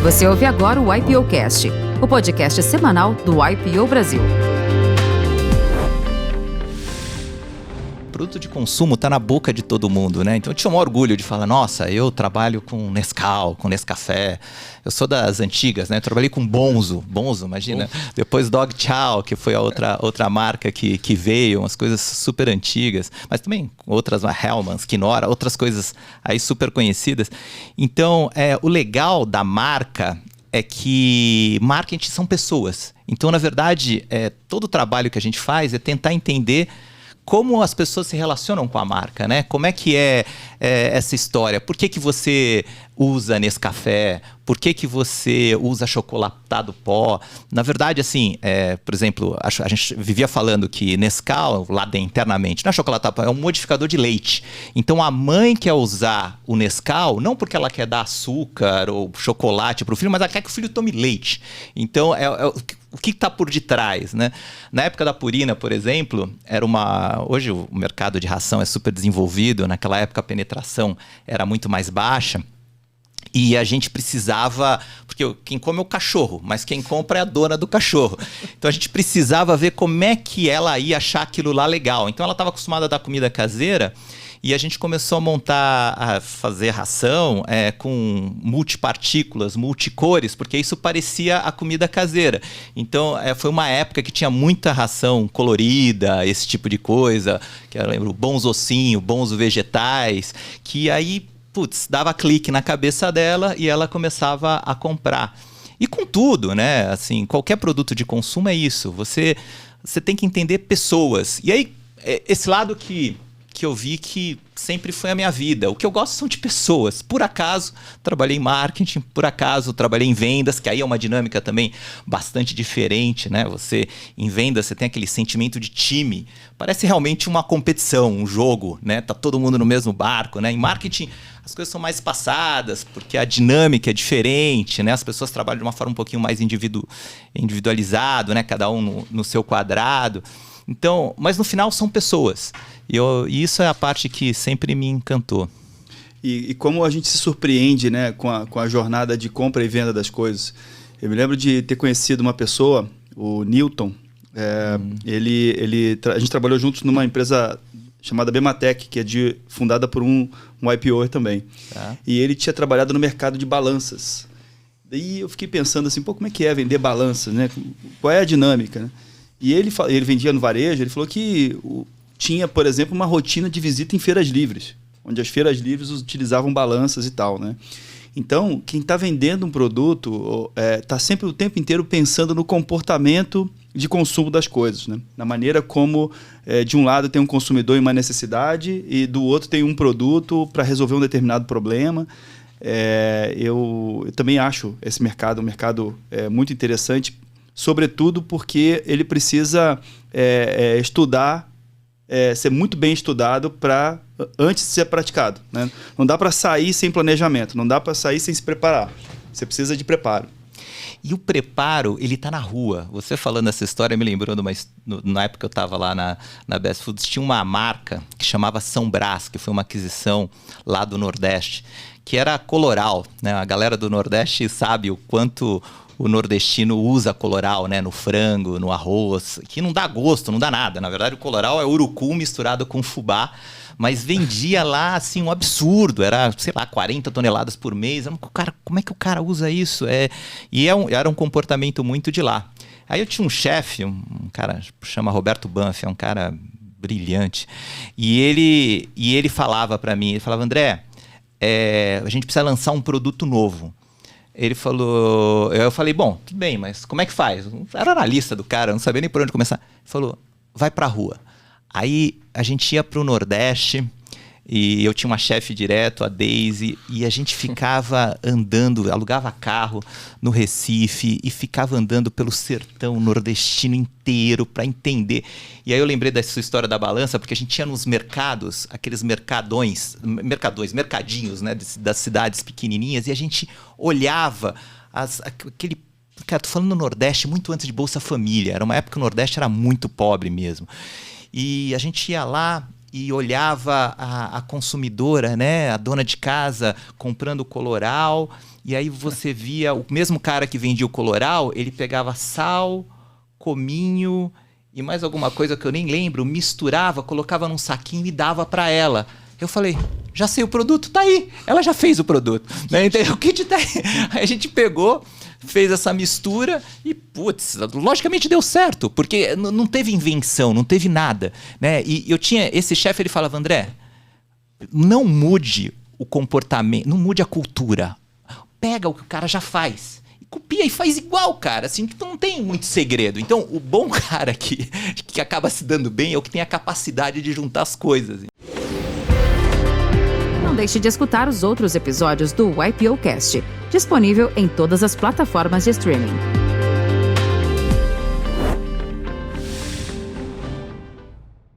Você ouve agora o IPOcast, o podcast semanal do IPO Brasil. O produto de consumo está na boca de todo mundo, né? Então eu tinha um orgulho de falar, nossa, eu trabalho com Nescau, com Nescafé. Eu sou das antigas, né? Eu trabalhei com Bonzo, imagina. Depois Dog Chow, que foi a outra marca que veio, umas coisas super antigas. Mas também outras, Hellmann's, Knorr, outras coisas aí super conhecidas. Então, o legal da marca é que marketing são pessoas. Então, na verdade, todo o trabalho que a gente faz é tentar entender como as pessoas se relacionam com a marca, né? Como é que é essa história? Por que você usa Nescafé? Por que você usa chocolatado pó? Na verdade, assim, por exemplo, a gente vivia falando que Nescau, lá internamente, não é chocolatado pó, é um modificador de leite. Então, a mãe quer usar o Nescau, não porque ela quer dar açúcar ou chocolate para o filho, mas ela quer que o filho tome leite. Então, o que está por detrás, né? Na época da Purina, por exemplo, hoje o mercado de ração é super desenvolvido, naquela época a penetração era muito mais baixa. E a gente precisava, porque quem come é o cachorro, mas quem compra é a dona do cachorro. Então a gente precisava ver como é que ela ia achar aquilo lá legal. Então ela estava acostumada a dar comida caseira e a gente começou a fazer ração com multipartículas, multicores, porque isso parecia a comida caseira. Então foi uma época que tinha muita ração colorida, esse tipo de coisa, que eu lembro, bons ossinhos, bons vegetais, que aí dava clique na cabeça dela e ela começava a comprar. E com tudo, né? Assim, qualquer produto de consumo é isso. Você tem que entender pessoas. E aí, esse lado que eu vi que sempre foi a minha vida. O que eu gosto são de pessoas. Por acaso, trabalhei em marketing, por acaso, trabalhei em vendas, que aí é uma dinâmica também bastante diferente, né? Em vendas, você tem aquele sentimento de time. Parece realmente uma competição, um jogo, né? Tá todo mundo no mesmo barco, né? Em marketing, as coisas são mais passadas, porque a dinâmica é diferente, né? As pessoas trabalham de uma forma um pouquinho mais individualizado, né? Cada um no seu quadrado. Então, mas no final são pessoas. E isso é a parte que sempre me encantou. E como a gente se surpreende, né, com a jornada de compra e venda das coisas. Eu me lembro de ter conhecido uma pessoa, o Newton. A gente trabalhou juntos numa empresa chamada Bematec, que é fundada por um IPO também. Tá. E ele tinha trabalhado no mercado de balanças. Daí eu fiquei pensando assim, como é que é vender balanças, né? Qual é a dinâmica, né? E ele vendia no varejo, ele falou que tinha, por exemplo, uma rotina de visita em feiras livres, onde as feiras livres utilizavam balanças e tal, né? Então, quem está vendendo um produto está sempre o tempo inteiro pensando no comportamento de consumo das coisas, né? Na maneira como, de um lado, tem um consumidor e uma necessidade, e do outro tem um produto para resolver um determinado problema. Eu também acho esse mercado um mercado muito interessante, sobretudo porque ele precisa estudar, ser muito bem estudado antes de ser praticado, né? Não dá para sair sem planejamento, não dá para sair sem se preparar. Você precisa de preparo. E o preparo, ele está na rua. Você falando essa história me lembrou na época que eu estava lá na Best Foods, tinha uma marca que chamava São Brás, que foi uma aquisição lá do Nordeste, que era Coloral, né? A galera do Nordeste sabe o quanto o nordestino usa Coloral, né? No frango, no arroz, que não dá gosto, não dá nada. Na verdade, o Coloral é urucum misturado com fubá, mas vendia lá, assim, um absurdo. Era, sei lá, 40 toneladas por mês. Como é que o cara usa isso? Era um comportamento muito de lá. Aí eu tinha um chefe, um cara chama Roberto Banff, é um cara brilhante. E ele falava para mim, ele falava, André, a gente precisa lançar um produto novo. Ele falou, eu falei, bom, tudo bem, mas como é que faz? Eu era analista do cara, não sabia nem por onde começar. Ele falou, vai pra rua. Aí a gente ia pro Nordeste e eu tinha uma chefe direto, a Daisy, e a gente ficava andando, alugava carro no Recife e ficava andando pelo sertão nordestino inteiro para entender. E aí eu lembrei dessa história da balança, porque a gente ia nos mercados, aqueles mercadinhos, né, das cidades pequenininhas, e a gente olhava Cara, tô falando no Nordeste muito antes de Bolsa Família. Era uma época que o Nordeste era muito pobre mesmo. E a gente ia lá e olhava a consumidora, né, a dona de casa comprando Coloral, e aí você via o mesmo cara que vendia o Coloral, ele pegava sal, cominho e mais alguma coisa que eu nem lembro, misturava, colocava num saquinho e dava para ela. Eu falei, já sei o produto, tá aí. Ela já fez o produto. Né? Então, o kit tá aí. Aí a gente pegou, fez essa mistura e, putz, logicamente deu certo, porque não teve invenção, não teve nada. Né? E eu tinha, esse chefe, ele falava, André, não mude o comportamento, não mude a cultura. Pega o que o cara já faz. Copia e faz igual, cara. Assim, tipo, não tem muito segredo. Então, o bom cara que acaba se dando bem é o que tem a capacidade de juntar as coisas. Não deixe de escutar os outros episódios do YPOcast, disponível em todas as plataformas de streaming.